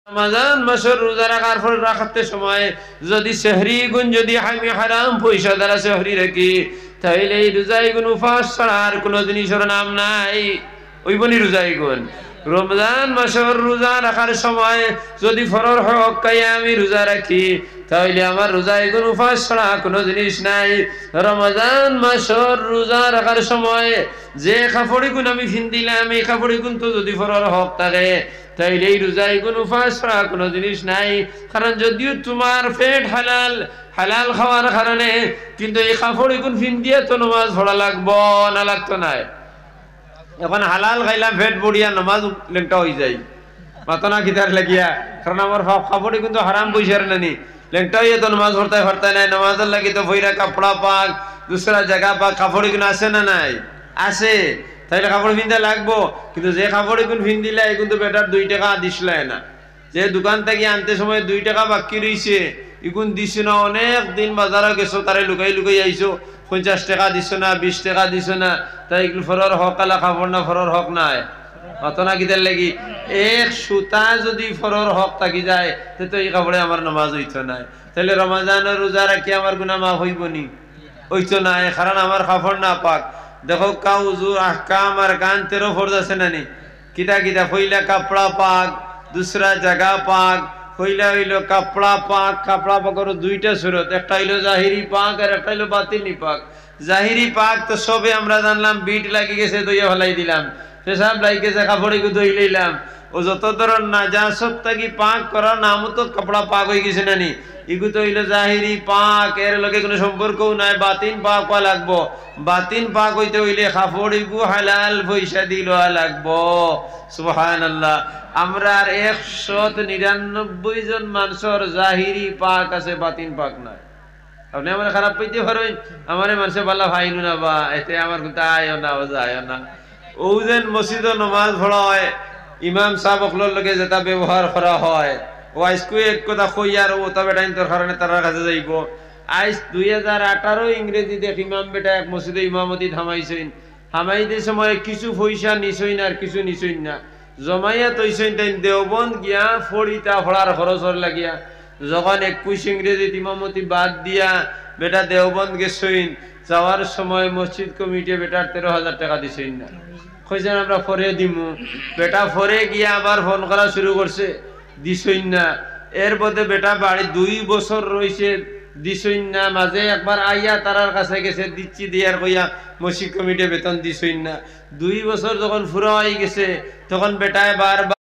রমজান মাসের রোজা রাখার পর রাখতে সময় যদি সেহরি গুণ যদি আমি হারাম পয়সা দ্বারা সেহরি রাখি তাহলে এই রোজাই গুণ উপাস ছাড়া আর কোনো জিনিসের নাম নাই, ওই বনি রোজাই গুণ। রমজান মাসের রোজা রাখার সময় যদি ফরর হক খাইয়া আমি রোজা রাখি তাহলে আমার রোজাই গুণ উপাস ছাড়া কোনো জিনিস নাই। রমজান মাসের রোজা রাখার সময় যে কাপড়ি গুণ আমি ফিন্দিলাম এই কাপড়ি গুণ তো যদি ফরর হক থাকে তাইলে এই রোজাই গুণ উপাস ছাড়া কোনো জিনিস নাই। কারণ যদিও তোমার পেট হালাল, হালাল খাওয়ার কারণে, কিন্তু এই কাপড় গুণ ফিন্দিয়ে তো নামাজ পড়া লাগবো না, লাগতো না। এখন হালাল খাইলাম পেট বড়িয়া নামাজ লেংটা হয়ে যায় মাতো না কিতার লাগিয়া, কারণ আমার কাপড় কিন্তু হারাম পয়সার নানি লেংটা হইয়া তো নামাজ পড়তে পারতে নাই। নামাজের লাগি তো ভৈরা কাপড়া পাক, দুসরা জায়গা পাক, কাপড় কিন্তু আসে না নাই? আসে, তাইলে কাপড় ফিনতে লাগবো। কিন্তু যে কাপড় এখন ফিন্দিলে এখন তো বেটার 2 টাকা দিসলাই না। যে দোকান থেকে আনতে সময় 2 টাকা বাকি রয়েছে এখন দিস না, অনেক দিন বাজারে গেছো তারে লুকাই লুকাই আইসো, 50 টাকা দিস না, 20 টাকা দিস না, তাই এগুলো ফরর হক আলা কাপড় না, ফরর হক নাই অত না কিতার লাগি। এক সুতা যদি ফরর হক থাকি যায় তো এই কাপড়ে আমার নামাজ হইতো নাই। তাহলে রমজানের রোজা রাখি আমার গুনাহ মাফ হইব নি? হইতো নাই, কারণ আমার কাপড় না পাক। দেখো কাউজু আহকাম আর গান 13 ফরজ আছে নানি, কিতা কিতা? পয়লা কাপড়া পাক, দুসরা জায়গা পাক। পয়লা হইল কাপড়া পাক, কাপড়া পাকের 2টা সুরত, একটা হইল জাহিরি পাক আর একটা হইল বাতিনি পাক। জাহিরি পাক তো সবে আমরা জানলাম, বিট লাগি গেছে দইয়া ফেলাই দিলাম, পেশাব লাগি গেছে কাপড়ে ধুই লইলাম, ও যত ধরনের নাজাসত থাকি পাক করার নামও তো কাপড়া পাক হয়ে গেছে নানি। ইগু তো হইল জাহিরি পাক, এর লগে কোনো সম্পর্কও নাই। বাতিন পাক হওয়া লাগবো। বাতিন পাক হইতে হইলে কাপড় ইগু হালাল পয়সা দিলওয়া লাগবো। সুবহানাল্লাহ। আমরা 199 জন মানুষের জাহিরি পাক আছে, বাতিন পাক নাই। আপনি আমার খারাপ পাইতে পারেন, আমার মানুষের বাল্লা ভাইনু না বা এতে আমার কিন্তু আয় না ও যায় না। ও যেন মসজিদ নমাজ পড়া হয়, ইমাম সাহেব অকলোর লগে যেটা ব্যবহার করা হয়, ও আইসকু এক কথা কই আর ও তা বেটাইন তোর কারণে তার কাছে যাইব। আইস 2018 ইংরেজি দেখ ইমাম বেটা এক মসজিদে ইমামতি থামাইছেন। থামাইতে সময় কিছু পয়সা নিছই না আর কিছু নিছই না, জমাইয়া তৈছেন তাই দেওবন্দ গিয়া ফড়িতা ফড়ার খরচর লাগিয়া। যখন 21 ইংরেজিত ইমামতি বাদ দিয়া বেটা দেওবন্দ গেছইন, যাওয়ার সময় মসজিদ কমিটি বেটার 13,000 টাকা দিছেন না। কইছেন আমরা ফরে দিমু, বেটা ফরে গিয়া আবার ফোন করা শুরু করছে, দিছইন না। এর মধ্যে বেটা বাড়ি 2 বছর রয়েছে, দিছইন না। মাঝে একবার আইয়া তারার কাছে গেছে, দিচ্ছি দিয়ার কইয়া মসজিদ কমিটি বেতন দিছইন না। 2 বছর যখন ফুরা হয়ে গেছে তখন বেটায় বারবার